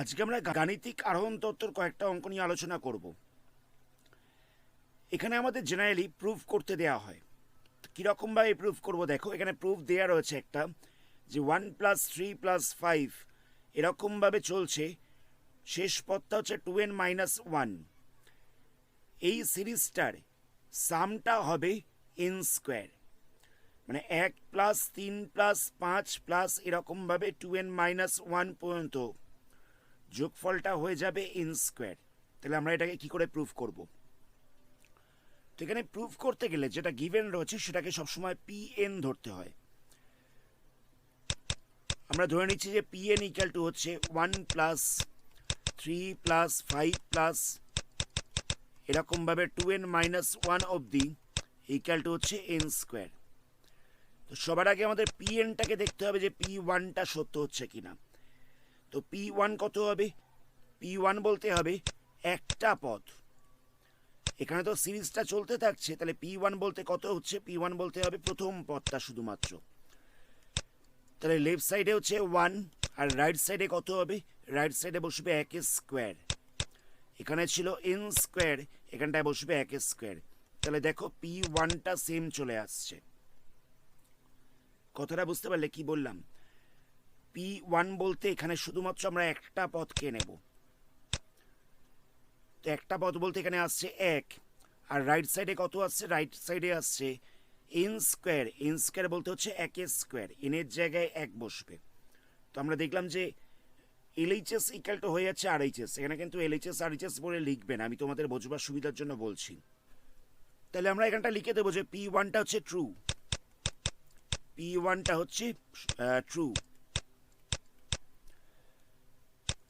আজকে আমরা গাণিতিক আরোহণ তত্ত্বর কয়েকটা অঙ্ক নিয়ে আলোচনা করব। এখানে আমাদের জেনারেলি প্রুফ করতে দেওয়া হয়। কীরকমভাবে প্রুফ করব দেখো, এখানে প্রুফ দেওয়া রয়েছে একটা, যে 1+3+5 এরকমভাবে চলছে, শেষ পদটা হচ্ছে 2n-1। এই সিরিজটার সামটা হবে n স্কোয়ার, মানে 1+3+5 এরকমভাবে 2n-1 পর্যন্ত যোগফলটা হয়ে যাবে n স্কোয়ার। তাহলে আমরা এটাকে কি করে প্রুফ করব? তো এখানে প্রুফ করতে গেলে যেটা গিভেন রয়েছে সেটাকে সবসময় pn ধরতে হয়। আমরা ধরে নিচ্ছি যে pn ইকুয়াল টু হচ্ছে 1+3+5 এরকমভাবে 2n-1 অবধি ইকুয়াল টু হচ্ছে n স্কোয়ার। তো সবার আগে আমাদের pnটাকে দেখতে হবে যে p1টা সত্য হচ্ছে কিনা। তো p1 কত হবে? p1 বলতে হবে একটা পদ। এখানে তো সিরিজটা চলতে থাকছে, তাহলে p1 বলতে কত হচ্ছে? p1 বলতে হবে প্রথম পদটা শুধুমাত্র। তাহলে লেফট সাইডে হচ্ছে 1, আর রাইট সাইডে কত হবে? রাইট সাইডে বসবে 1 স্কোয়ার। এখানে ছিল n স্কোয়ার, এখানটায় বসবে 1 স্কোয়ার। তাহলে দেখো p1টা সেম চলে আসছে। কথাটা বুঝতে পারলে কি বললাম? p1 বলতে এখানে শুধুমাত্র আমরা একটা পদকে নেব। তো একটা পদ বলতে এখানে আসছে 1, আর রাইট সাইডে কত আসছে? রাইট সাইডে আসছে n স্কোয়ার। n স্কোয়ার বলতে হচ্ছে 1 স্কোয়ার, n এর জায়গায় 1 বসবে। তো আমরা দেখলাম যে LHS ইকুয়াল টু হয়ে যাচ্ছে RHS। এখানে কিন্তু LHS RHS বলে লিখবেন, আমি তোমাদের বোঝবার সুবিধার জন্য বলছি। তাহলে আমরা এখানটা লিখে দেবো যে p1টা হচ্ছে ট্রু, p1টা হচ্ছে ট্রু।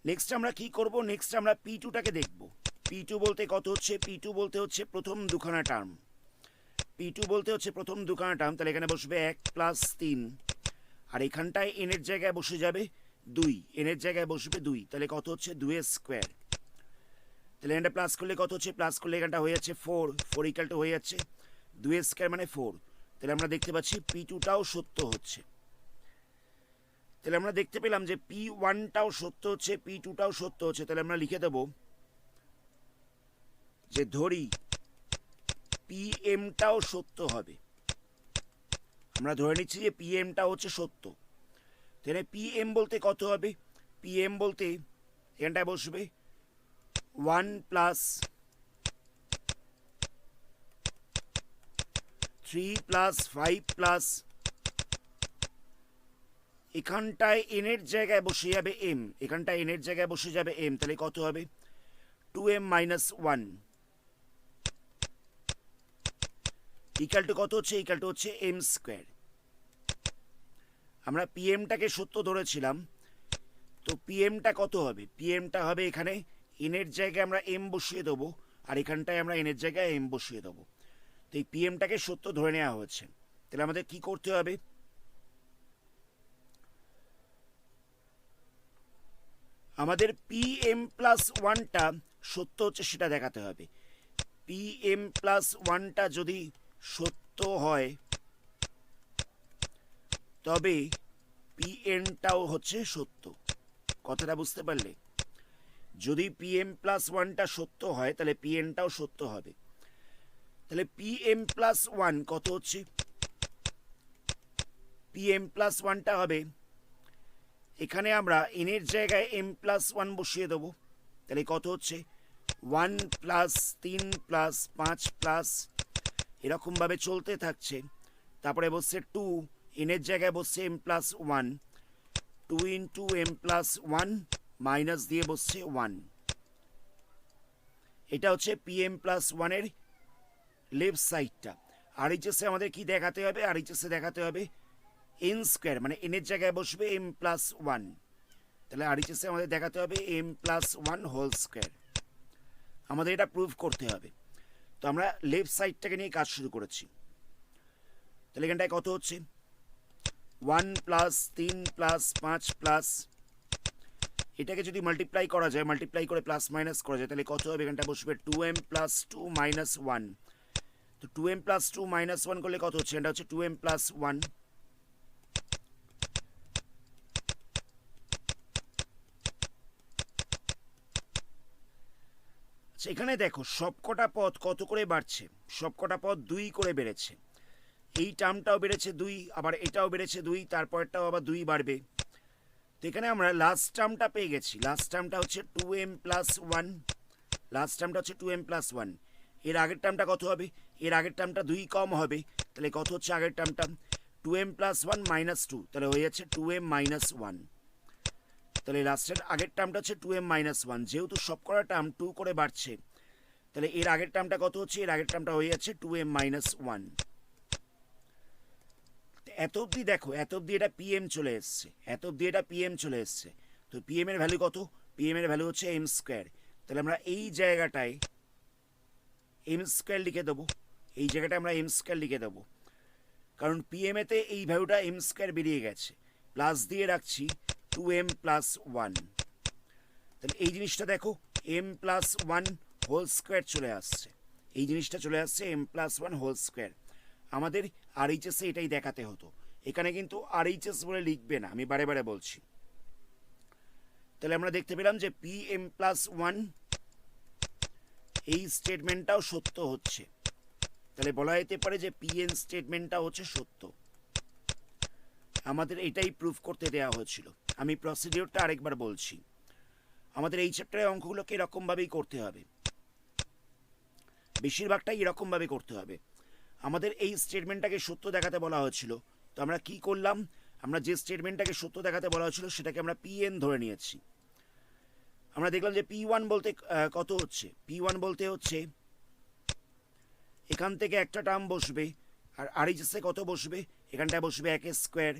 নেক্সট আমরা কি করব? নেক্সট আমরা p2টাকে দেখব। p2 বলতে কত হচ্ছে? p2 বলতে হচ্ছে প্রথম দুখানা টার্ম। p2 বলতে হচ্ছে প্রথম দুখানা টার্ম। তাহলে এখানে বসবে 1+3, আর এখানটায় n এর জায়গায় বসে যাবে 2, n এর জায়গায় বসবে 2। তাহলে কত হচ্ছে? 2 স্কোয়ার। তাহলে এখানটা প্লাস করলে কত হচ্ছে? প্লাস করলে এখানটা হয়ে যাচ্ছে 4, 4 ইকুয়াল টু হয়ে যাচ্ছে 2 স্কোয়ার মানে 4। তাহলে আমরা দেখতে পাচ্ছি p2টাও সত্য হচ্ছে। তাহলে আমরা দেখতে পেলাম যে p1টাও সত্য হচ্ছে, p2টাও সত্য হচ্ছে। তাহলে আমরা লিখে দেব যে ধরি pmটাও সত্য হবে। আমরা ধরে নিচ্ছি যে pmটা হচ্ছে সত্য। তাহলে pm বলতে কত হবে? pm বলতে এখানটায় বসবে 1+3+5, এখানটায় n এর জায়গায় বসে যাবে m, এখানটায় n এর জায়গায় বসে যাবে m। তাহলে কত হবে? 2m-1 ইকুয়াল টু কত হচ্ছে? ইকুয়াল টু হচ্ছে m স্কোয়ার। আমরা pmটাকে সত্য ধরেছিলাম, তো pmটা কত হবে? pmটা হবে এখানে n এর জায়গায় আমরা m বসিয়ে দেবো, আর এখানটায় আমরা n এর জায়গায় m বসিয়ে দেবো। তো এই pmটাকে সত্য ধরে নেওয়া হয়েছে। তাহলে আমাদের কি করতে হবে? আমাদের pm+1টা সত্য হচ্ছে সেটা দেখাতে হবে। pm+1টা যদি সত্য হয় তবে pnটাও হচ্ছে সত্য। কথাটা বুঝতে পারলে? যদি pm+1টা সত্য হয় তাহলে pnটাও সত্য হবে। তাহলে pm+1 কত হচ্ছে? pm+1টা হবে, এখানে আমরা n এর জায়গায় m+1 বসিয়ে দেবো। তাহলে কত হচ্ছে? 1+3+5 এরকমভাবে চলতে থাকছে। তারপরে বসছে 2, n এর জায়গায় বসছে m+1, 2 ইন্টু m+1 মাইনাস দিয়ে বসছে 1। এটা হচ্ছে pm+1 এর লেফট সাইডটা। RHS আমাদের কি দেখাতে হবে? RHS দেখাতে হবে n স্কোয়ার, মানে n এর জায়গায় বসবে m+1। তাহলে RHS আমাদের দেখাতে হবে m+1 হোল স্কোয়ার। আমাদের এটা প্রুফ করতে হবে। তো আমরা লেফট সাইডটাকে নিয়ে কাজ শুরু করেছি। তাহলে এখানটায় কত হচ্ছে? 1+3+5, এটাকে যদি মাল্টিপ্লাই করা যায়, মাল্টিপ্লাই করে প্লাস মাইনাস করা যায়, তাহলে কত হবে? এখানটা বসবে 2m+2-1। তো 2m+2-1 করলে কত হচ্ছে? এটা হচ্ছে 2m+1। সেখানে দেখো সবকটা পদ কত করে বাড়ছে, সবকটা পদ 2 করে বেড়েছে। এই টার্মটাও বেড়েছে 2, আবার এটাও বেড়েছে 2, তারপরটাও আবার 2 বাড়বে। তো এখানে আমরা লাস্ট টার্মটা পেয়ে গেছি। লাস্ট টার্মটা হচ্ছে 2m প্লাস 1, লাস্ট টার্মটা হচ্ছে 2m প্লাস 1। এর আগের টার্মটা কত হবে? এর আগের টার্মটা 2 কম হবে, তাহলে কত হচ্ছে আগের টার্মটা? 2m প্লাস 1 মাইনাস 2, তাহলে হয়ে যাচ্ছে 2m মাইনাস 1। তাহলে লাস্টের আগের টার্মটা হচ্ছে 2m মাইনাস 1। যেহেতু সবকটা টার্ম 2 করে বাড়ছে, তাহলে এর আগের টার্মটা কত হচ্ছে? এর আগের টার্মটা হয়ে যাচ্ছে 2m মাইনাস 1। এত অবধি দেখো, এত অবধি এটা পিএম চলে এসছে, এত অবধি এটা পিএম চলে এসছে। তো পিএম এর ভ্যালু কত? পিএম এর ভ্যালু হচ্ছে এম স্কোয়ার। তাহলে আমরা এই জায়গাটায় এম স্কোয়ার লিখে দেবো, এই জায়গাটায় আমরা এম স্কোয়ার লিখে দেবো, কারণ পিএম এতে এই ভ্যালুটা এম স্কোয়ার বেরিয়ে গেছে। প্লাস দিয়ে রাখছি 2m প্লাস 1। তাহলে এই জিনিসটা দেখো, m প্লাস 1 হোল স্কোয়ার চলে আসছে, এই জিনিসটা চলে আসছে m প্লাস 1 হোল স্কোয়ার। আমাদের আরএইচএসে এটাই দেখাতে হতো, এখানে কিন্তু আরএইচএস বলে লিখবে না, আমি বারে বারে বলছি। তাহলে আমরা দেখতে পেলাম যে pm প্লাস 1 এই স্টেটমেন্টটাও সত্য হচ্ছে। তাহলে বলা যেতে পারে যে pn স্টেটমেন্টটা হচ্ছে সত্য। আমাদের এটাই প্রুফ করতে দেওয়া হয়েছিল। আমি প্রসিডিওরটা আরেকবার বলছি। আমাদের এই চ্যাপ্টারের অঙ্কগুলোকে এরকমভাবেই করতে হবে, বেশিরভাগটাই এরকমভাবে করতে হবে। আমাদের এই স্টেটমেন্টটাকে সত্য দেখাতে বলা হয়েছিল, তো আমরা কি করলাম? আমরা যে স্টেটমেন্টটাকে সত্য দেখাতে বলা হয়েছিল সেটাকে আমরা পিএন ধরে নিয়েছি। আমরা দেখলাম যে P1 বলতে কত হচ্ছে? P1 বলতে হচ্ছে এখান থেকে একটা টার্ম বসবে, আর আরএইচএসে কত বসবে? এখানটায় বসবে 1 স্কোয়ার।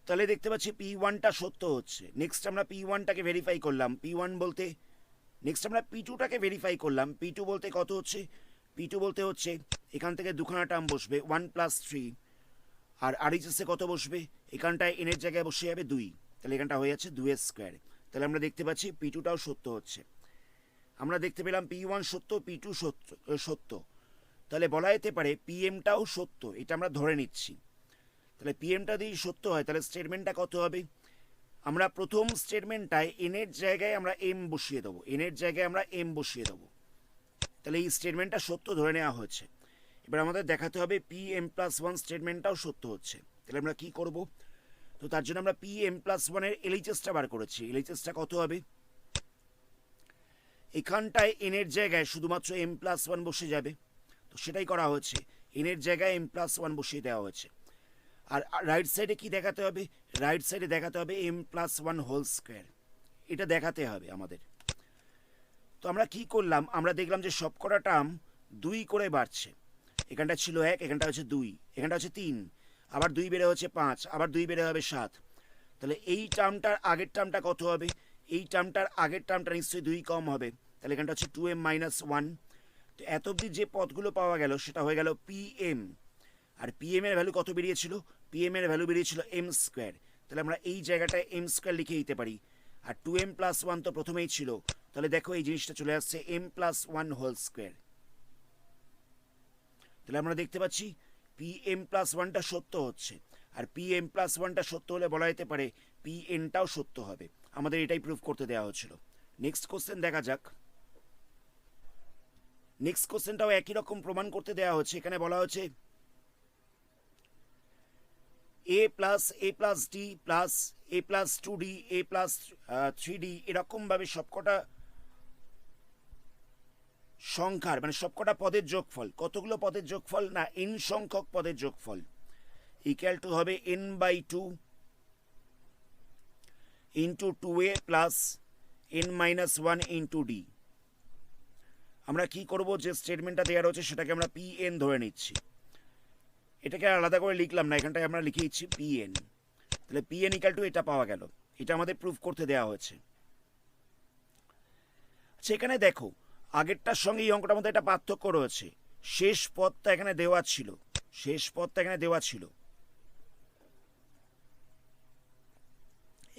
তাহলে দেখতে পাচ্ছি P1টা সত্য হচ্ছে। নেক্সট আমরা P1টাকে ভেরিফাই করলাম, P1 বলতে নেক্সট আমরা P2টাকে ভেরিফাই করলাম। P2 বলতে কত হচ্ছে? P2 বলতে হচ্ছে এখান থেকে দুখানা টার্ম বসবে 1 প্লাস 3, আর আরএইচএসে কত বসবে? এখানটায় এন এর জায়গায় বসে যাবে 2, তাহলে এখানটা হয়ে যাচ্ছে 2 স্কোয়ার। তাহলে আমরা দেখতে পাচ্ছি P2টাও সত্য হচ্ছে। আমরা দেখতে পেলাম P1 সত্য, P2 সত্য। তাহলে বলা যেতে পারে পিএমটাও সত্য, এটা আমরা ধরে নিচ্ছি। তাহলে পিএমটা যদি সত্য হয়, তাহলে স্টেটমেন্টটা কত হবে? আমরা প্রথম স্টেটমেন্টটায় এন এর জায়গায় আমরা এম বসিয়ে দেবো, এন এর জায়গায় আমরা এম বসিয়ে দেবো। তাহলে এই স্টেটমেন্টটা সত্য ধরে নেওয়া হয়েছে। এবার আমাদের দেখাতে হবে pm প্লাস 1 স্টেটমেন্টটাও সত্য হচ্ছে। তাহলে আমরা কি করব? তো তার জন্য আমরা pm প্লাস 1 এর এলএইচএসটা বার করেছি। এলএইচএসটা কত হবে? এখানটায় এন এর জায়গায় শুধুমাত্র m প্লাস 1 বসে যাবে, তো সেটাই করা হয়েছে। এন এর জায়গায় m প্লাস 1 বসিয়ে দেওয়া হয়েছে। আর রাইট সাইডে কি দেখাতে হবে? রাইট সাইডে দেখাতে হবে m প্লাস 1 হোল স্কোয়ার, এটা দেখাতে হবে আমাদের। তো আমরা কি করলাম? আমরা দেখলাম যে সবকটা টার্ম 2 করে বাড়ছে। এখানটা ছিল 1, এখানটা হচ্ছে 2, এখানটা হচ্ছে 3, আবার 2 বেড়ে হচ্ছে 5, আবার 2 বেড়ে হবে 7। তাহলে এই টার্মটার আগের টার্মটা কত হবে? এই টার্মটার আগের টার্মটা নিশ্চয়ই 2 কম হবে, তাহলে এখানটা হচ্ছে 2m মাইনাস 1। তো এত অবধি যে পদগুলো পাওয়া গেল সেটা হয়ে গেল pm। আর pm এর ভ্যালু কত বেরিয়েছিল? pm এর ভ্যালু বেরিয়েছিল m স্কোয়ার। তাহলে আমরা এই জায়গাটায় m স্কোয়ার লিখে দিতে পারি। আর 2m প্লাস 1 তো প্রথমেই ছিল, তাহলে দেখো এই জিনিসটা চলে আসছে m প্লাস 1 হোল স্কোয়ার। তাহলে আমরা দেখতে পাচ্ছি pm প্লাস 1টা সত্য হচ্ছে, আর pm প্লাস 1টা সত্য হলে বলা যেতে পারে pnটাও সত্য হবে। আমাদের এটাই প্রুফ করতে দেওয়া হচ্ছিল। নেক্সট কোশ্চেন দেখা যাক। নেক্সট কোশ্চেনটাও একই রকম প্রমাণ করতে দেওয়া হচ্ছে। এখানে বলা হচ্ছে a plus d plus a plus 2d a plus 3d এরকমভাবে সবকটা সংখ্যার মানে সবকটা পদের যোগফল, কতগুলো পদের যোগফল? না, n সংখ্যক পদের যোগফল ইকুয়াল টু হবে n/2 into 2a plus n-1 into d। আমরা কি করব? যে স্টেটমেন্টটা দেওয়া রয়েছে সেটাকে আমরা pn ধরে নিচ্ছি। এটাকে আলাদা করে লিখলাম না, এখানটায় আমরা লিখে দিচ্ছি pn। তাহলে pn ইকুয়াল টু এটা পাওয়া গেল, এটা আমাদের প্রুফ করতে দেওয়া হয়েছে। সেখানে দেখো আগেরটার সঙ্গে এই অঙ্কটার মধ্যে একটা পার্থক্য রয়েছে। শেষ পদটা এখানে দেওয়া ছিল, শেষ পদটা এখানে দেওয়া ছিল,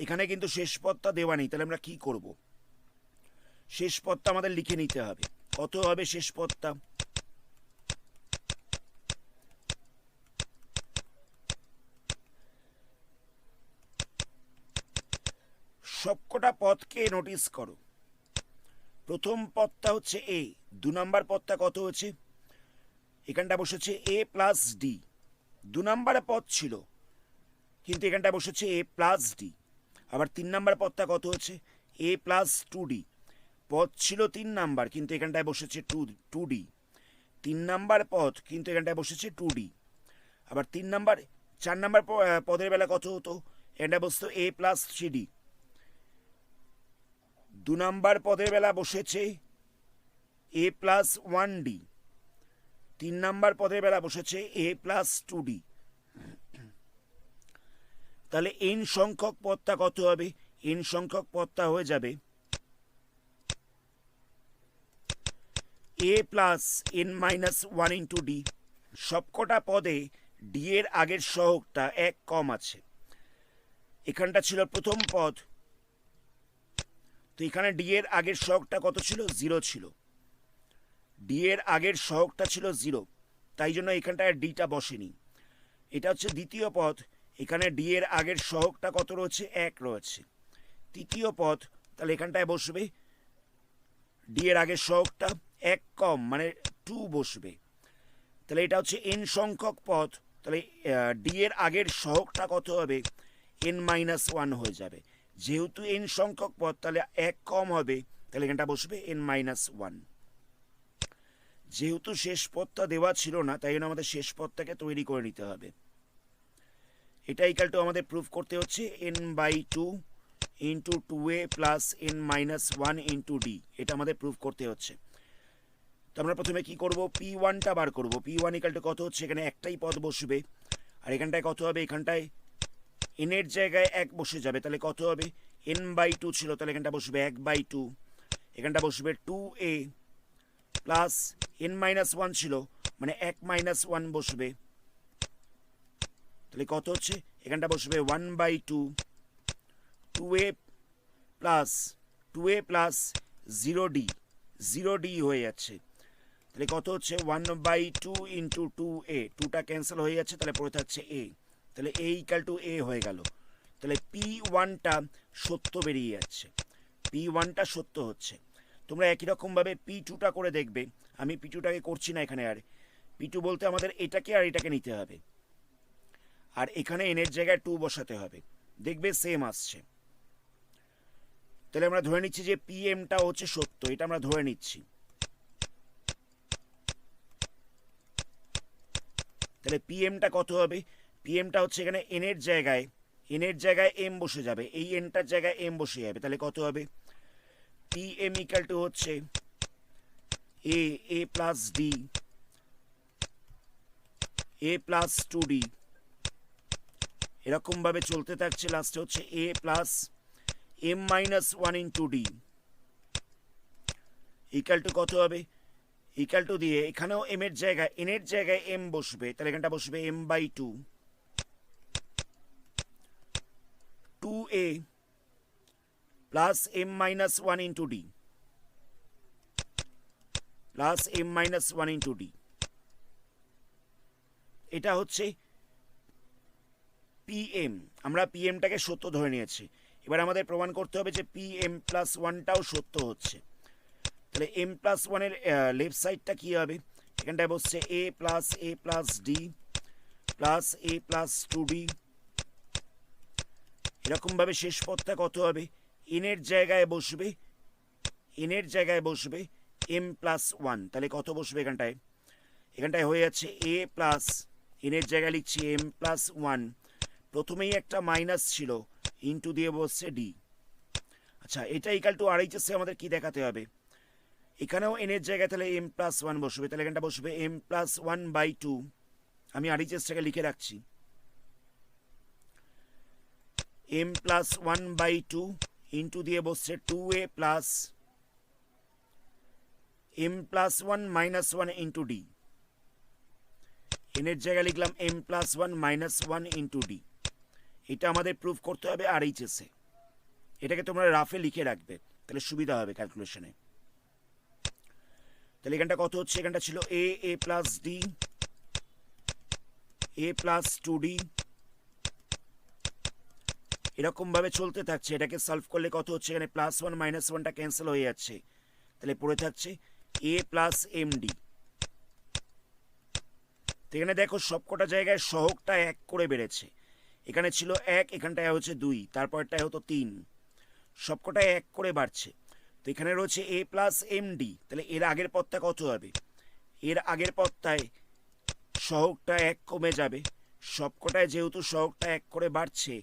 এখানে কিন্তু শেষ পদটা দেওয়া নেই। তাহলে আমরা কি করব? শেষ পদটা আমাদের লিখে নিতে হবে। কত হবে শেষ পদটা? সবকটা পদকে নোটিস করো, প্রথম পদটা হচ্ছে এ, 2 নাম্বার পদটা কত হচ্ছে, এখানটা বসেছে এ প্লাস ডি, 2 নাম্বারে পদ ছিল কিন্তু এখানটা বসেছে এ প্লাস ডি। আবার 3 নাম্বার পদটা কত হচ্ছে, এ প্লাস 2d, পদ ছিল 3 নাম্বার কিন্তু এখানটায় বসেছে 2d, 3 নাম্বার পদ কিন্তু এখানটায় বসেছে 2d। আবার 4 নাম্বার পদের বেলা কত হতো, এটা বসতো এ প্লাস 3d, 2 নাম্বার পদের বেলা বসেছে এ প্লাস 1d, 3 নাম্বার পদের বেলা বসেছে এ প্লাস 2d। তাহলে এন সংখ্যক পদটা কত হবে, এন সংখ্যক পদটা হয়ে যাবে a plus n minus 1 into d. সবকটা পদে ডি এর আগের সহগটা 1 কম আছে, এখানটা ছিল প্রথম পদ, তো এখানে ডি এর আগের সহগটা কত ছিল, 0 ছিল, ডি এর আগের সহগটা ছিল 0, তাই জন্য এখানটায় ডিটা বসেনি। এটা হচ্ছে দ্বিতীয় পদ, এখানে ডি এর আগের সহগটা কত রয়েছে, 1 রয়েছে। তৃতীয় পদ, তাহলে এখানটায় বসবে ডি এর আগের সহগটা 1 কম মানে 2 বসবে। তাহলে এটা হচ্ছে এন সংখ্যক পদ, তাহলে ডি এর আগের সহগটা কত হবে, এন মাইনাস 1 হয়ে যাবে। যেহেতু এন সংখ্যক পদ তাহলে 1 কম হবে, তাহলে এখানটা বসবে এন মাইনাস 1। যেহেতু শেষ পদটা দেওয়া ছিল না তাই জন্য আমাদের শেষ পদটাকে তৈরি করে নিতে হবে। এটা ইকাল টু আমাদের প্রুফ করতে হচ্ছে n by 2 into 2a plus n minus 1 into d, এটা আমাদের প্রুফ করতে হচ্ছে। তো আমরা প্রথমে কি করব, P1টা বার করব। P1 ইকাল টু কত হচ্ছে, এখানে একটাই পদ বসবে, আর এখানটায় কত হবে, এখানটায় এন এর জায়গায় 1 বসে যাবে, তাহলে কত হবে, এন বাই 2 ছিল, তাহলে এখানটা বসবে 1 বাই 2, এখানটা বসবে 2a প্লাস এন মাইনাস 1 ছিল মানে 1 মাইনাস 1 বসবে, তাহলে কত হচ্ছে, এখানটা বসবে 1 by 2, 2a plus 0d, 0d হয়ে যাচ্ছে, তাহলে কত হচ্ছে 1 বাই 2 ইন্টু 2a, 2টা ক্যান্সেল হয়ে যাচ্ছে, তাহলে পড়ে থাকছে a, তাহলে a ইকাল টু a হয়ে গেল। তাহলে P1টা সত্য বেরিয়ে যাচ্ছে, P1টা সত্য হচ্ছে। তোমরা একই রকমভাবে P2টা করে দেখবে, আমি P2টাকে করছি না এখানে, আর P2 বলতে আমাদের এটাকে আর এটাকে নিতে হবে, আর এখানে n এর জায়গায় 2 বসাতে হবে, দেখবে সেম আসছে। তাহলে আমরা ধরে নিচ্ছি যে PM-টা হচ্ছে সত্য, এটা আমরা ধরে নিচ্ছি। তাহলে PM-টা কত হবে, PM-টা হচ্ছে এখানে n এর জায়গায় m বসে যাবে, এই nটার জায়গায় m বসে যাবে, তাহলে কত হবে, PM ইকাল টু হচ্ছে a plus d, a plus 2d, এরকম ভাবে চলতে থাকছে, লাস্টে হচ্ছে a plus m minus 1 into d equal to কত হবে, ইকাল টু দিয়ে এখানেও m এর জায়গায় n এর জায়গায় m বসবে, তাহলে এখানটা বসবে m by 2, 2a plus m minus 1 into d plus m minus 1 into d, এটা হচ্ছে PM। আমরা PM-টাকে সত্য ধরে নিয়েছি, এবার আমাদের প্রমাণ করতে হবে যে PM প্লাস 1টাও সত্য হচ্ছে। তাহলে m প্লাস 1 এর লেফট সাইডটা কি হবে, এখানটায় বসছে a plus d plus a plus 2d, এরকমভাবে শেষ পদটা কত হবে, n এর জায়গায় বসবে m প্লাস 1, তাহলে কত বসবে এখানটায় হয়ে যাচ্ছে a প্লাস n এর জায়গায় লিখছি m প্লাস 1, প্রথমেই একটা মাইনাস ছিল, ইন্টু দিয়ে বসছে d। আচ্ছা, এটা ইকাল টু RHS এ আমাদের কি দেখাতে হবে, এখানেও n এর জায়গায় তাহলে m প্লাস 1 বসবে, তাহলে এখানটা বসবে m প্লাস 1 বাই 2, আমি RHS-টাকে লিখে রাখছি, m প্লাস 1 বাই 2 ইন্টু দিয়ে বসছে 2a plus m plus 1 minus 1 into d, n এর জায়গায় লিখলাম m plus 1 minus 1 into d। এটা আমাদের প্রুফ করতে হবে RHS-এ, এটাকে তোমরা রাফে লিখে রাখবে, তাহলে সুবিধা হবে ক্যালকুলেশনে। তাহলে এখানটা কত হচ্ছে, এখানটা ছিল a plus d, a plus 2d, এরকম ভাবে চলতে থাকছে। এটাকে সলভ করলে কত হচ্ছে, এখানে প্লাস 1 মাইনাস 1টা ক্যান্সেল হয়ে যাচ্ছে, তাহলে পড়ে থাকছে এ প্লাস এম ডি। এখানে দেখো সবকটা জায়গায় সহগটা 1 করে বেড়েছে। এখানে ছিল 1, এখানটায় হচ্ছে 2, তারপরটায় হতো 3, সবকটায় 1 করে বাড়ছে। তো এখানে রয়েছে এ প্লাস এম ডি, তাহলে এর আগের পদটা কত হবে? এর আগের পদটায় সহগটা 1 কমে যাবে, সবকটায় যেহেতু সহগটা 1 করে বাড়ছে,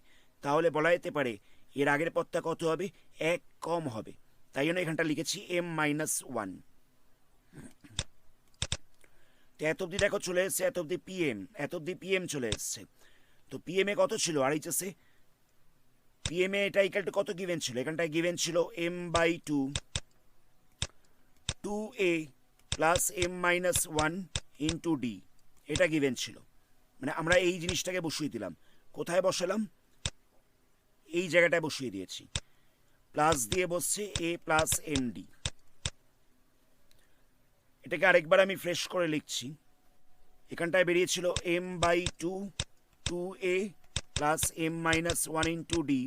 তাহলে বলা যেতে পারে এর আগের পদটা কত হবে? 1 কম হবে। তাই জন্য এখানটা লিখেছি m-1। এত অব্দি দেখো চলে এসছে, এত অব্দি পিএম, এত অব্দি পিএম চলে এসছে। তো পিএম এ কত ছিল RHS এ? পিএম এ এটা ইকুয়াল টু কত গিভেন ছিল? এখানটায় গিভেন ছিল m/2 2a plus m-1 into d, এটা গিভেন ছিল। মানে আমরা এই জিনিসটাকে বসিয়ে দিলাম। কোথায় বসালাম? এই জায়গাটায় বসিয়ে দিয়েছি। প্লাস দিয়ে বসছে এ প্লাস এম ডি। এটাকে আরেকবার আমি ফ্রেশ করে লিখছি। এখানটায় বেরিয়েছিল m/2 2a plus m-1 into D,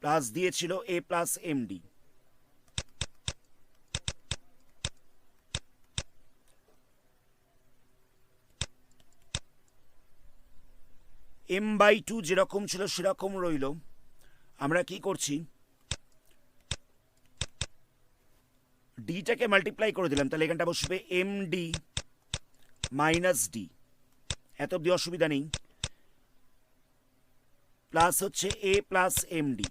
plus দিয়েছিল এ প্লাস এম ডি। m/2 যেরকম ছিল সেরকম রইল। আমরা কি করছি? ডিটাকে মাল্টিপ্লাই করে দিলাম, তাহলে এখানটা বসবে এম ডি মাইনাস ডি, এত অব্দি অসুবিধা নেই। প্লাস হচ্ছে এ প্লাস এম ডি।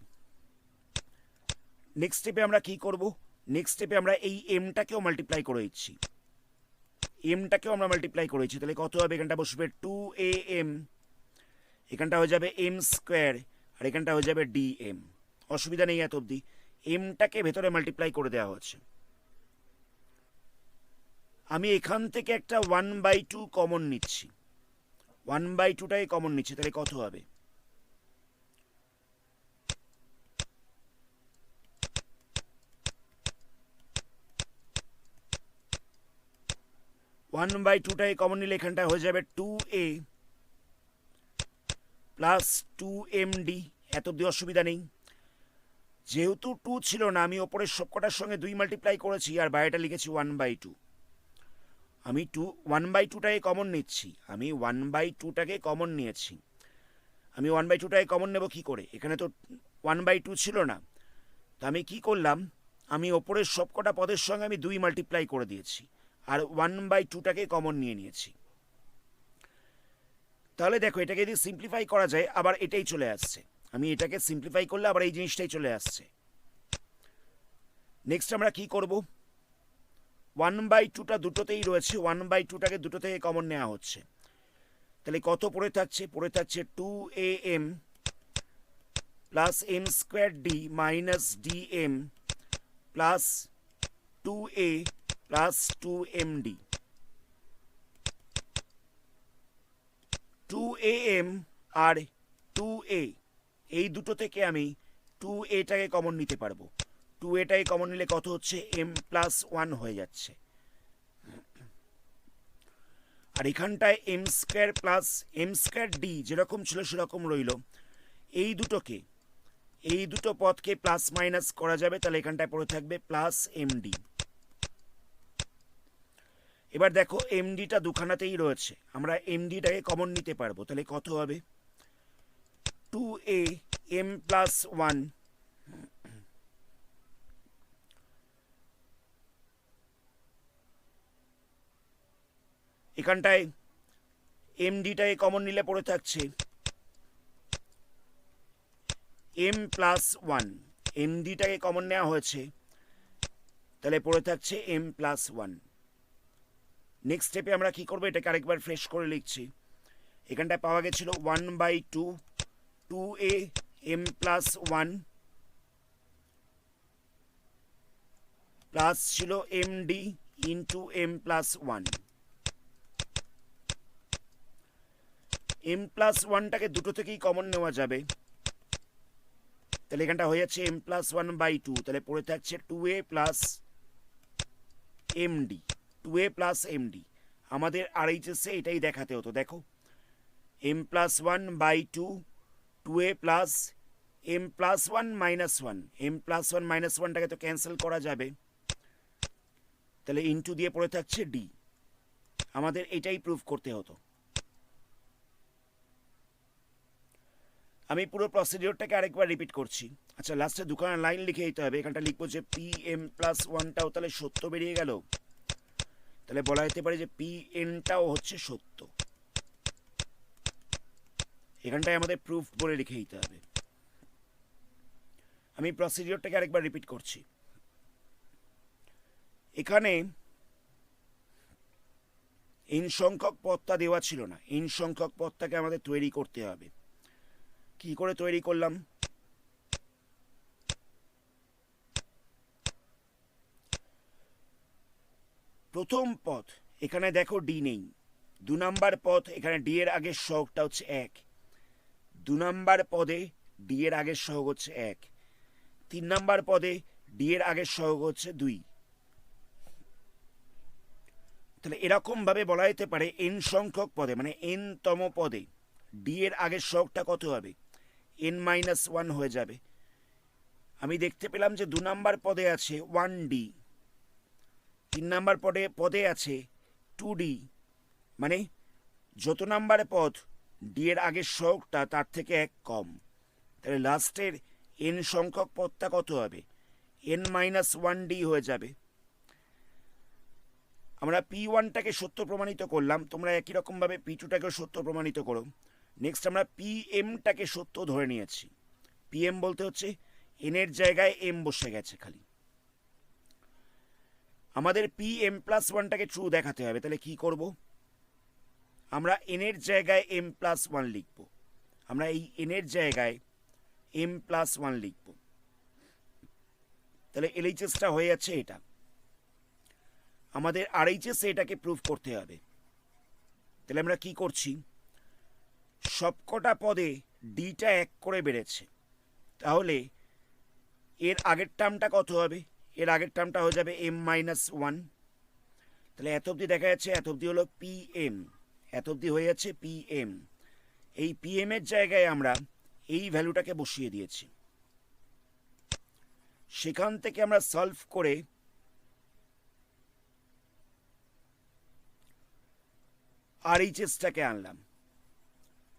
নেক্সট স্টেপে আমরা কি করব? নেক্সট স্টেপে আমরা এই এমটাকেও মাল্টিপ্লাই করে দিচ্ছি, এমটাকেও আমরা মাল্টিপ্লাই করে দিচ্ছি। তাহলে কত হবে? এখানটা বসবে 2am, এখানটা হয়ে যাবে এম স্কোয়ার, আর এখানটা হয়ে যাবে ডিএম। অসুবিধা নেই এত অব্দি। এমটাকে ভেতরে মাল্টিপ্লাই করে দেওয়া হচ্ছে। আমি এখান থেকে একটা 1/2 কমন নিচ্ছি, 1/2টাই কমন নিচ্ছি। তাহলে কত হবে? 1/2টাই কমন নিলে এখানটা হয়ে যাবে 2a প্লাস 2md। এত অব্দি অসুবিধা নেই। যেহেতু 2 ছিল না, আমি ওপরের সবকটার সঙ্গে 2 মাল্টিপ্লাই করেছি, আর বাইরেটা লিখেছি 1/2। আমি 1/2টাকে কমন নিচ্ছি, আমি 1/2টাকে কমন নিয়েছি। আমি 1/2টাকে কমন নেব কি করে? এখানে তো 1/2 ছিল না। তো আমি কি করলাম? আমি ওপরের সবকটা পদের সঙ্গে আমি 2 মাল্টিপ্লাই করে দিয়েছি, আর 1/2টাকে কমন নিয়ে নিয়েছি। তাহলে দেখো এটাকে যদি সিম্পলিফাই করা যায়, আবার এটাই চলে আসছে। আমি এটাকে সিম্পলিফাই করলে আবার এই জিনিসটাই চলে আসছে। নেক্সট আমরা কি করব? 1/2টা দুটোতেই রয়েছে, 1/2টাকে দুটো থেকে কমন নেওয়া হচ্ছে। তাহলে কত পড়ে থাকছে? পড়ে থাকছে 2am plus m square d minus DM plus 2a plus 2md। 2am আর 2a, এই দুটো থেকে আমি 2aটাকে কমন নিতে পারবো। 2aটাকে কমন নিলে কত হচ্ছে? m+1 হয়ে যাচ্ছে। আর এখানটায় m square plus m square d যেরকম ছিল সেরকম রইল। এই দুটোকে, এই দুটো পদকে প্লাস মাইনাস করা যাবে, তাহলে এখানটায় পড়ে থাকবে প্লাস এমডি। এবার দেখো এমডিটা দুখানাতেই রয়েছে, আমরা এমডিটাকে কমন নিতে পারবো। তাহলে কত হবে? 2a m+1 এখানটায় এমডিটাকে কমন নিলে পড়ে থাকছে m+1। এমডিটাকে কমন নেওয়া হয়েছে, তাহলে পড়ে থাকছে m+1। নেক্সট স্টেপে আমরা কি করবো? এটাকে আরেকবার ফ্রেশ করে লিখছি। এখানটায় পাওয়া গেছিল 1/2 2a m+1 প্লাস ছিল md ইন্টু m+1। m+1টাকে দুটো থেকেই কমন নেওয়া যাবে, তাহলে এখানটা হয়ে যাচ্ছে m+1/2। তাহলে পড়ে থাকছে 2a plus md, 2a plus md। আমাদের RHS এ এটাই দেখাতে হতো। দেখো m+1/2 2a plus m plus one minus one, m plus one minus ওয়ানটাকে তো ক্যান্সেল করা যাবে, তাহলে ইনটু দিয়ে পড়ে থাকছে ডি। আমাদের এটাই প্রুফ করতে হতো। আমি পুরো প্রসিডিওরটাকে আরেকবার রিপিট করছি। আচ্ছা, লাস্টে দুখানা লাইন লিখে দিতে হবে। এখানটা লিখবো যে পি এম প্লাস ওয়ানটাও তাহলে সত্য বেরিয়ে গেল, তাহলে বলা যেতে পারে যে পি এনটাও হচ্ছে সত্য। এখানটায় আমাদের প্রুফ বলে লিখে দিতে হবে। আমি প্রসিডিওরটাকে আরেকবার রিপিট করছি। এখানে এন সংখ্যক পদটা দেওয়া ছিল না, এন সংখ্যক পদটাকে আমাদের তৈরি করতে হবে। কি করে তৈরি করলাম? প্রথম পদ এখানে দেখো ডি নেই, 2 নাম্বার পদ এখানে ডি এর আগের সহগটা হচ্ছে 1, 2 নাম্বার পদে ডি এর আগের সহগ হচ্ছে 1, 3 নাম্বার পদে ডি এর আগের সহগ হচ্ছে 2। তাহলে এরকম ভাবে বলা যেতে পারে এন সংখ্যক পদে মানে এন তম পদে ডি এর আগের সহগটা কত হবে? এন মাইনাস ওয়ান হয়ে যাবে। আমি দেখতে পেলাম যে 2 নাম্বার পদে আছে 1d, 3 নাম্বার পদে আছে 2d, মানে যত নাম্বার পদ ডি এর আগের সহগটা তার থেকে 1 কম। তাহলে লাস্টের এন সংখ্যক পদটা কত হবে? এন মাইনাস ওয়ান ডি হয়ে যাবে। আমরা পি ওয়ানটাকে সত্য প্রমাণিত করলাম, তোমরা একই রকমভাবে পি টুটাকেও সত্য প্রমাণিত করো। নেক্সট আমরা পি এমটাকে সত্য ধরে নিয়েছি। পি এম বলতে হচ্ছে এন এর জায়গায় এম বসে গেছে খালি। আমাদের পি এম প্লাস ওয়ানটাকে ট্রু দেখাতে হবে, তাহলে কি করব? আমরা এন এর জায়গায় এম প্লাস ওয়ান লিখব। আমরা এই এন এর জায়গায় এম প্লাস ওয়ান লিখব, তাহলে এলএইচএসটা হয়ে যাচ্ছে এটা। আমাদের আরএইচএস এটাকে প্রুফ করতে হবে। তাহলে আমরা কি করছি? সবকটা পদে ডিটা 1 করে বেড়েছে, তাহলে এর আগের টার্মটা কত হবে? এর আগের টার্মটা হয়ে যাবে এম মাইনাস ওয়ান। তাহলে এত অবধি দেখা যাচ্ছে, এত অবধি হলো পি এম, এত অবধি হয়ে যাচ্ছে পি এম। এই পি এম এর জায়গায় আমরা এই ভ্যালুটাকে বসিয়ে দিয়েছি। সেখান থেকে আমরা সলভ করে আরএইচএসটাকে আনলাম।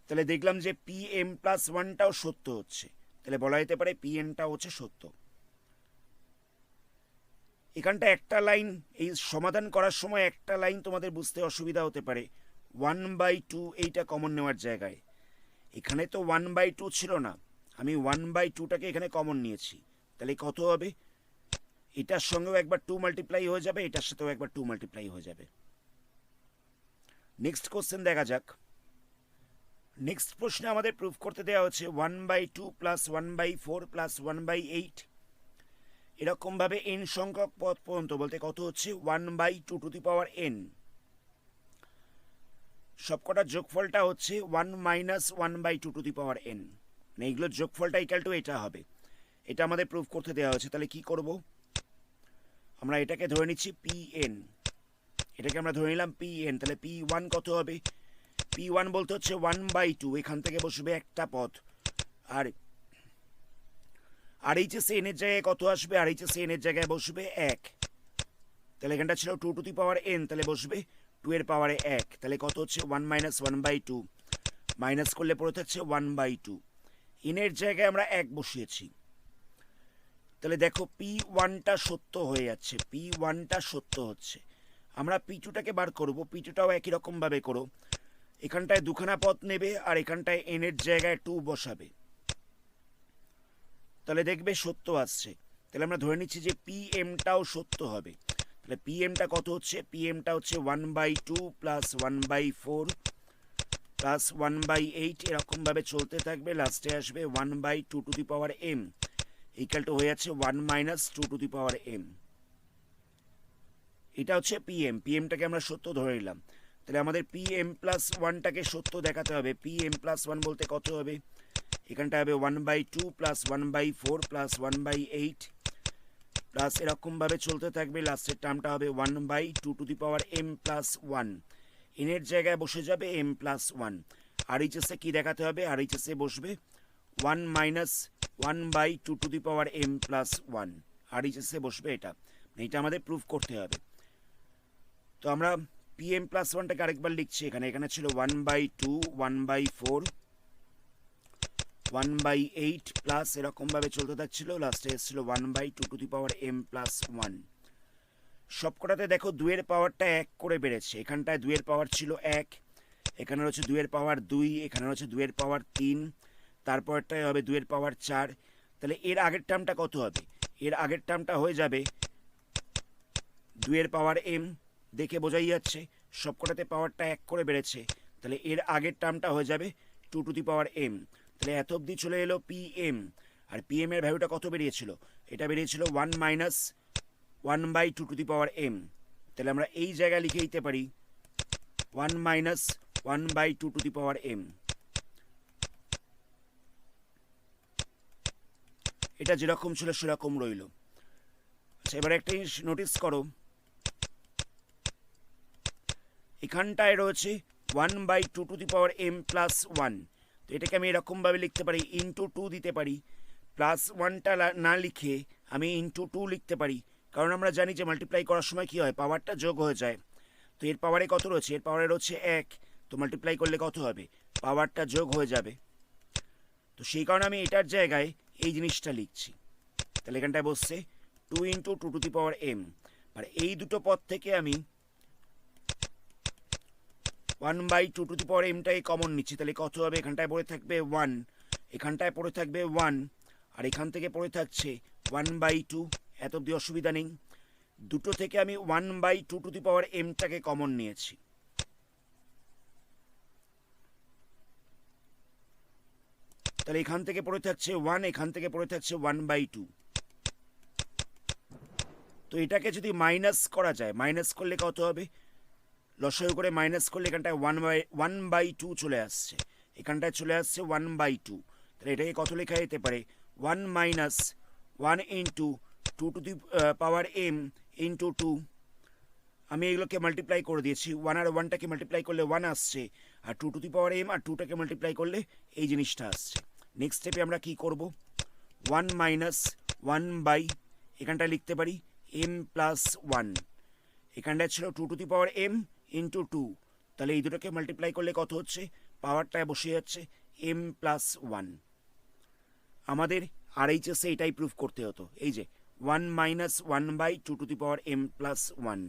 তাহলে দেখলাম যে পি এম প্লাস ওয়ানটাও সত্য হচ্ছে, তাহলে বলা যেতে পারে পি এনটাও হচ্ছে সত্য। এখানটা একটা লাইন, এই সমাধান করার সময় একটা লাইন তোমাদের বুঝতে অসুবিধা হতে পারে, 1/2 এইটা কমন নেওয়ার জায়গায়। এখানে তো 1/2 ছিল না, আমি 1/2টাকে এখানে কমন নিয়েছি, তাহলে কত হবে? এটার সঙ্গেও একবার 2 মাল্টিপ্লাই হয়ে যাবে, এটার সাথেও একবার 2 মাল্টিপ্লাই হয়ে যাবে। নেক্সট কোশ্চেন দেখা যাক। নেক্সট প্রশ্নে আমাদের প্রুফ করতে দেওয়া হচ্ছে 1/2 প্লাস 1/4 প্লাস 1/8, এরকমভাবে এন সংখ্যক পদ পর্যন্ত বলতে কত হচ্ছে? 1/2 টু দি পাওয়ার এন। সবকটার যোগফলটা হচ্ছে 1 minus 1/2 to the power N, মানে এইগুলোর যোগফলটা ইকাল টু এটা হবে। এটা আমাদের প্রুফ করতে দেওয়া হচ্ছে। তাহলে কি করব? আমরা এটাকে ধরে নিচ্ছি পি এন, এটাকে আমরা ধরে নিলাম পি এন। তাহলে পি ওয়ান কত হবে? পি ওয়ান বলতে হচ্ছে 1/2, এখান থেকে বসবে একটা পদ, আর আরএইচএস এন এর জায়গায় কত আসবে? আরএইচএস এন এর জায়গায় বসবে 1। তাহলে এখানটা ছিল 2 টু দি পাওয়ার এন, তাহলে বসবে 2 এর পাওয়ারে 1। তাহলে কত হচ্ছে? 1 মাইনাস 1/2, মাইনাস করলে পড়ে থাকছে 1/2। এন এর জায়গায় আমরা 1 বসিয়েছি, তাহলে দেখো পি ওয়ানটা সত্য হয়ে যাচ্ছে, পি ওয়ানটা সত্য হচ্ছে। আমরা পি টুটাকে বার করব, পি টুটাও একই রকমভাবে করো। এখানটায় দুখানা পদ নেবে আর এখানটায় এন এর জায়গায় 2 বসাবে, তাহলে দেখবে সত্য আসছে। তাহলে আমরা ধরে নিচ্ছি যে পি এমটাও সত্য হবে। তাহলে পি এমটা কত হচ্ছে? পি এমটা হচ্ছে 1/2 প্লাস 1/4 প্লাস 1/8, এরকমভাবে চলতে থাকবে, লাস্টে আসবে 1/2 to the power m equal to হয়ে যাচ্ছে 1 minus 2 to the power m. এটা হচ্ছে পি এম, পি এমটাকে আমরা সত্য ধরে নিলাম। তাহলে আমাদের পি এম প্লাস ওয়ানটাকে সত্য দেখাতে হবে। পি এম প্লাস ওয়ান বলতে কত হবে? এখানটা হবে 1/2 প্লাস 1/4 প্লাস 1/8 প্লাস এরকমভাবে চলতে থাকবে, লাস্টের টার্মটা হবে 1/2 to the power m plus 1। এনের জায়গায় বসে যাবে m প্লাস 1। আরএইচএসে কি দেখাতে হবে? আরএইচএসে বসবে 1 মাইনাস 1/2m+1 RHS এ বসবে এটা আমাদের প্রুফ করতে হবে। তো আমরা pm+1টাকে আরেকবার লিখছি এখানে ছিল 1/2 1/4 1/8 প্লাস এরকম ভাবে চলতে থাকছিল, লাস্টে এসেছিল 1/2m+1। সবকটাতে দেখো 2 এর পাওয়ারটা 1 করে বেড়েছে। এখানটায় 2 এর পাওয়ার ছিল 1, এখানে রয়েছে 2 এর পাওয়ার 2, এখানে রয়েছে 2 এর পাওয়ার 3, তারপরটাই হবে 2 এর পাওয়ার 4। তাহলে এর আগের টার্মটা কত হবে? এর আগের টার্মটা হয়ে যাবে 2 এর পাওয়ার m, দেখে বোঝাই যাচ্ছে সবকটাতে পাওয়ারটা 1 করে বেড়েছে। তাহলে এর আগের টার্মটা হয়ে যাবে 2m। তাহলে এত অবধি চলে এলো pm, আর pm এর ভ্যালুটা কত বেরিয়েছিল? এটা বেরিয়েছিল 1 - 1/2m। তাহলে আমরা এই জায়গায় লিখে দিতে পারি 1 - 1/2m। এটা যেরকম ছিল সেরকম রইল। আচ্ছা, এবার একটা জিনিস নোটিস করো, এখানটায় রয়েছে 1/2m+1। তো এটাকে আমি এরকমভাবে লিখতে পারি ইন্টু 2 দিতে পারি, +1টা না লিখে আমি ইন্টু 2 লিখতে পারি, কারণ আমরা জানি যে মাল্টিপ্লাই করার সময় কি হয়, পাওয়ারটা যোগ হয়ে যায়। তো এর পাওয়ারে কত রয়েছে? এর পাওয়ারে রয়েছে 1, তো মাল্টিপ্লাই করলে কত হবে? পাওয়ারটা যোগ হয়ে যাবে। তো সেই কারণে আমি এটার জায়গায় এই জিনিসটা লিখছি। তাহলে এখানটায় বসছে 2 × 2m, আর এই দুটো পদ থেকে আমি 1/2m কমন নিচ্ছি। তাহলে কত হবে? এখানটায় পড়ে থাকবে 1, এখানটায় পড়ে থাকবে 1, আর এখান থেকে পড়ে থাকছে 1/2। এত অব্দি অসুবিধা নেই, দুটো থেকে আমি 1/2m কমন নিয়েছি। তাহলে এখান থেকে পড়ে থাকছে 1, এখান থেকে পড়ে থাকছে 1/2। তো এটাকে যদি মাইনাস করা যায়, মাইনাস করলে কত হবে? লসাগু করে মাইনাস করলে এখানটায় 1/2 চলে আসছে, এখানটায় চলে আসছে 1/2। তাহলে এটাকে কত লেখা যেতে পারে? 1 - 1 × 2m × 2। আমি এগুলোকে মাল্টিপ্লাই করে দিয়েছি, 1 আর 1টাকে মাল্টিপ্লাই করলে 1 আসছে, আর 2m আর 2টাকে মাল্টিপ্লাই করলে এই জিনিসটা আসছে। নেক্সট স্টেপে আমরা কি করব? 1 - 1 এখানটায় লিখতে পারি m+1, এখানটায় ছিল 2m × 2। তাহলে এই দুটোকে মাল্টিপ্লাই করলে কত হচ্ছে? পাওয়ারটায় বসে যাচ্ছে m+1। আমাদের RHS এটাই প্রুফ করতে হতো, এই যে 1 - 1/2m+1।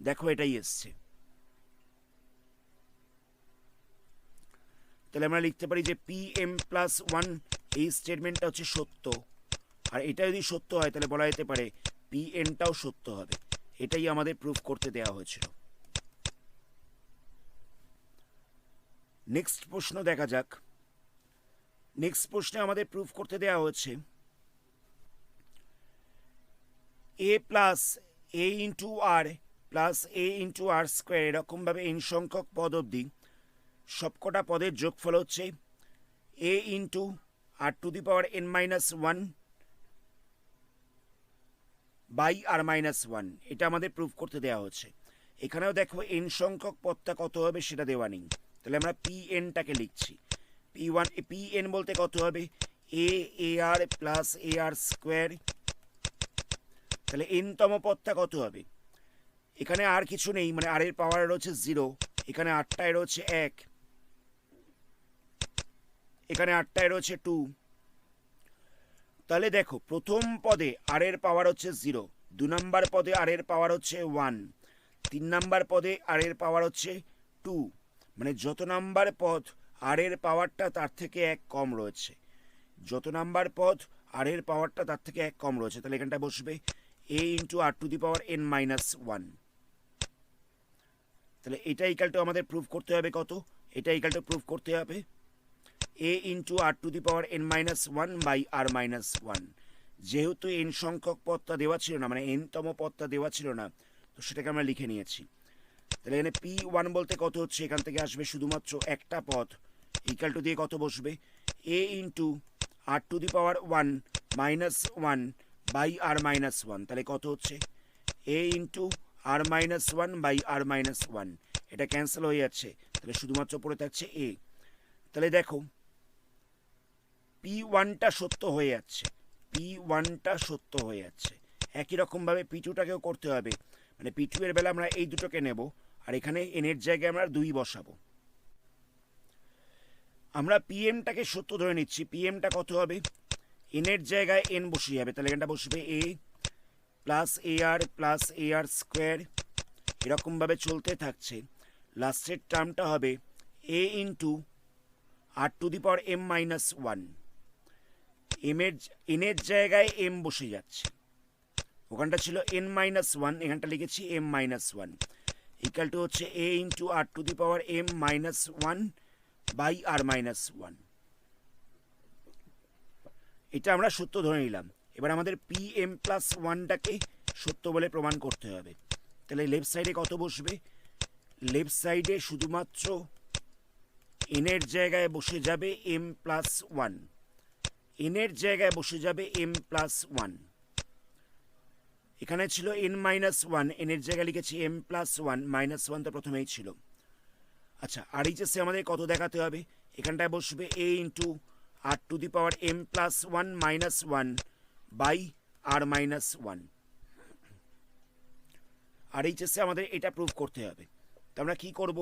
দেখো এটাই এসছে। তাহলে আমরা লিখতে পারি যে pm+1 এই স্টেটমেন্টটা হচ্ছে সত্য, আর এটা যদি সত্য হয় তাহলে বলা যেতে পারে pnটাও সত্য হবে। এটাই আমাদের প্রুফ করতে দেওয়া হয়েছিল। নেক্সট প্রশ্ন দেখা যাক। নেক্সট প্রশ্নে আমাদের প্রুফ করতে দেওয়া হচ্ছে a + a × r + a × r² এরকমভাবে n সংখ্যক পদ অবধি সবকটা পদের যোগফল হচ্ছে a × r⁻n−1 r−1। এটা আমাদের প্রুফ করতে দেওয়া হচ্ছে। এখানেও দেখো n সংখ্যক পদটা কত হবে সেটা দেওয়া নেই, তাহলে আমরা pnটাকে লিখছি। pn বলতে কত হবে? ar + ar²। তাহলে n-তম পদটা কত হবে? এখানে আর কিছু নেই, মানে আর এর পাওয়ার রয়েছে 0, এখানে 8টায় রয়েছে 1, এখানে 8টায় রয়েছে 2। তাহলে দেখো প্রথম পদে আর এর পাওয়ার হচ্ছে 0, 2 নম্বর পদে আর এর পাওয়ার হচ্ছে 1, 3 নম্বর পদে আর এর পাওয়ার হচ্ছে 2। মানে যত নাম্বার পদ আর এর পাওয়ারটা তার থেকে 1 কম রয়েছে, যত নাম্বার পদ আর এর পাওয়ারটা তার থেকে 1 কম রয়েছে, তাহলে এখানটা বসবে a × r⁻n−1। তাহলে এটা ইকাল টু আমাদের প্রুফ করতে হবে কত? এটা ইকাল টু প্রুফ করতে হবে a × r⁻n−1 r−1। যেহেতু n সংখ্যক পদটা দেওয়া ছিল না, মানে n-তম পদটা দেওয়া ছিল না, তো সেটাকে আমরা লিখে নিয়েছি। তাহলে এখানে p1 বলতে কত হচ্ছে? এখান থেকে আসবে শুধুমাত্র একটা পদ, ইকাল টু দিয়ে কত বসবে? a × r⁻1−1 r−1। তাহলে কত হচ্ছে? a × r−1 r−1। এটা ক্যান্সেল হয়ে যাচ্ছে, তাহলে শুধুমাত্র পড়ে থাকছে a। তাহলে দেখো পি ওয়ানটা সত্য হয়ে যাচ্ছে, পি ওয়ানটা সত্য হয়ে যাচ্ছে। একই রকমভাবে পি টুটাকেও করতে হবে, মানে পি টু এর বেলা আমরা এই দুটোকে নেব, আর এখানে এনের জায়গায় আমরা 2 বসাবো। আমরা পিএমটাকে সত্য ধরে নিচ্ছি, পিএমটা কত হবে, এনের জায়গায় এন বসে যাবে, তাহলে এখানটা বসবে এ প্লাস এ আর স্কোয়ার, এরকমভাবে চলতে থাকছে। লাস্টের টার্মটা হবে a into r to the power m minus one. এনের জায়গায় এম বসে যাচ্ছে, ওখানটা ছিল এন মাইনাস ওয়ান, এখানটা লিখেছি m minus one, equal to হচ্ছে a into r to the power m minus one by r minus one. এটা আমরা সত্য ধরে নিলাম। এবার আমাদের পি এম প্লাস ওয়ানটাকে সত্য বলে প্রমাণ করতে হবে। তাহলে লেফট সাইডে কত বসবে, লেফট সাইডে শুধুমাত্র এনের জায়গায় বসে যাবে এম প্লাস ওয়ান, এনের জায়গায় বসে যাবে এম প্লাস ওয়ান। এখানে ছিল এন মাইনাস ওয়ান, এনের জায়গায় লিখেছি m plus one, minus one তো প্রথমেই ছিল। আচ্ছা, আর এইচএসে আমাদের কত দেখাতে হবে, এখানটায় বসবে a into r to the power m plus one minus one by r minus one. আর এইচএসে আমাদের এটা প্রুভ করতে হবে। তো আমরা কি করব,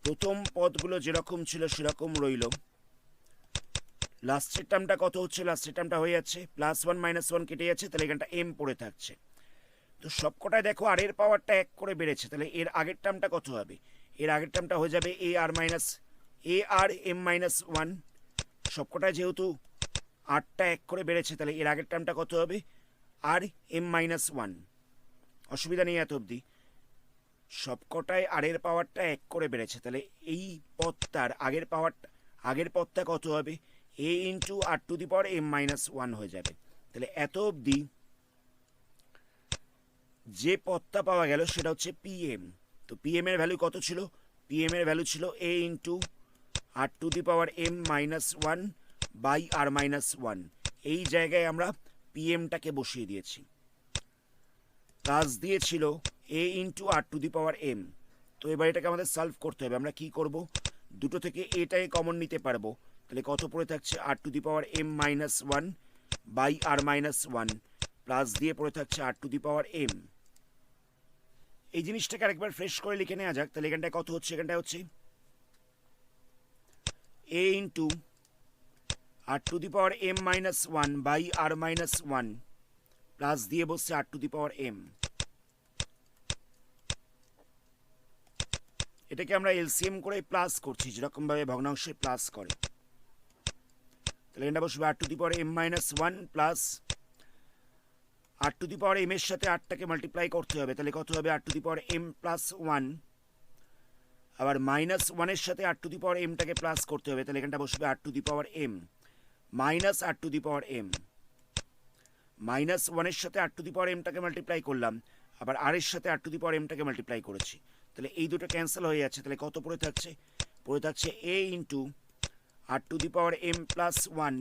প্রথম পদগুলো যেরকম ছিল সেরকম রইল। লাস্টের টার্মটা কত হচ্ছে, লাস্টের টার্মটা হয়ে যাচ্ছে প্লাস ওয়ান মাইনাস ওয়ান কেটে যাচ্ছে, তাহলে এখানটা এম পড়ে থাকছে। তো সবকটায় দেখো আর এর পাওয়ারটা 1 করে বেড়েছে, তাহলে এর আগের টার্মটা কত হবে, এর আগের টার্মটা হয়ে যাবে এ আর এম মাইনাস ওয়ান। সবকটায় যেহেতু আরটা 1 করে বেড়েছে, তাহলে এর আগের টার্মটা কত হবে, আর এম মাইনাস ওয়ান। অসুবিধা নেই এত অবধি, সবকটায় আর এর পাওয়ারটা 1 করে বেড়েছে, তাহলে এই পদটার আগের পদটা কত হবে, a into r to the power m minus one হয়ে যাবে। তাহলে এত অবধি যে পদটা পাওয়া গেল সেটা হচ্ছে পিএম। তো পিএম এর ভ্যালু কত ছিল, পিএম এর ভ্যালু ছিল a into r to the power m minus one by r minus one. এই জায়গায় আমরা পিএমটাকে বসিয়ে দিয়েছি, কাজ দিয়েছিল a into r to the power m. তো এবার এটাকে আমাদের সলভ করতে হবে। আমরা কি করব, দুটো থেকে এটাকে কমন নিতে পারবো, তাহলে কত পড়ে থাকছে r to the power m minus one by r minus one, plus দিয়ে পড়ে থাকছে r to the power M. এই জিনিসটাকে আরেকবার ফ্রেশ করে লিখে নেওয়া যাক। তাহলে এখানটায় কত হচ্ছে, এখানটায় হচ্ছে a into r to the power m minus one by r minus one, plus দিয়ে বসছে আর টু দি পাওয়ার এম। এটাকে আমরা এলসিএম করে প্লাস করছি, যেরকম ভাবে ভগ্নাংশে প্লাস করে। তাহলে এটা বসবে r to the power m minus one plus r to the power m এর সাথে আটটাকে মাল্টিপ্লাই করতে হবে, তাহলে কত হবে r to the power m plus one, আবার মাইনাস ওয়ানের সাথে আর টু দি পাওয়ার এমটাকে প্লাস করতে হবে, তাহলে এখানটা বসবে r to the power m minus r to the power m. Minus ওয়ানের সাথে আর টু দি পাওয়ার এমটাকে মাল্টিপ্লাই করলাম, আবার আর এর সাথে আর টু দি পাওয়ার এমটাকে মাল্টিপ্লাই করেছি, তাহলে এই দুটো ক্যান্সেল হয়ে যাচ্ছে। তাহলে কত পড়ে থাকছে, পড়ে থাকছে a into r to the power m plus one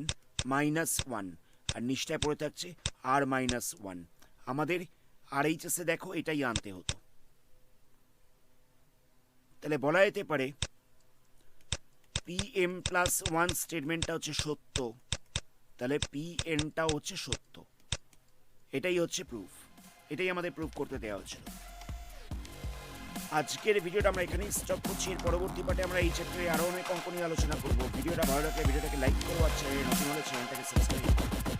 minus one, আর নিচটায় পড়ে থাকছে আর মাইনাস ওয়ান। আমাদের আর এইচএসে দেখো এটাই আনতে হতো। তাহলে বলা যেতে পারে পি এম প্লাস ওয়ান স্টেটমেন্টটা হচ্ছে সত্য, তাহলে পি এনটাও হচ্ছে সত্য। এটাই হচ্ছে প্রুফ, এটাই আমাদের প্রুফ করতে দেওয়া হচ্ছিল। আজকের ভিডিওটা আমরা এখানেই স্টপ করছি। এর পরবর্তী পার্টে আমরা এই চ্যাপ্টারে আরও অনেক অঙ্ক নিয়ে আলোচনা করবো। ভিডিওটা ভালো লাগলে ভিডিওটাকে লাইক করো, আর চ্যানেলে নতুন হলে চ্যানেলটাকে সাবস্ক্রাইব করো।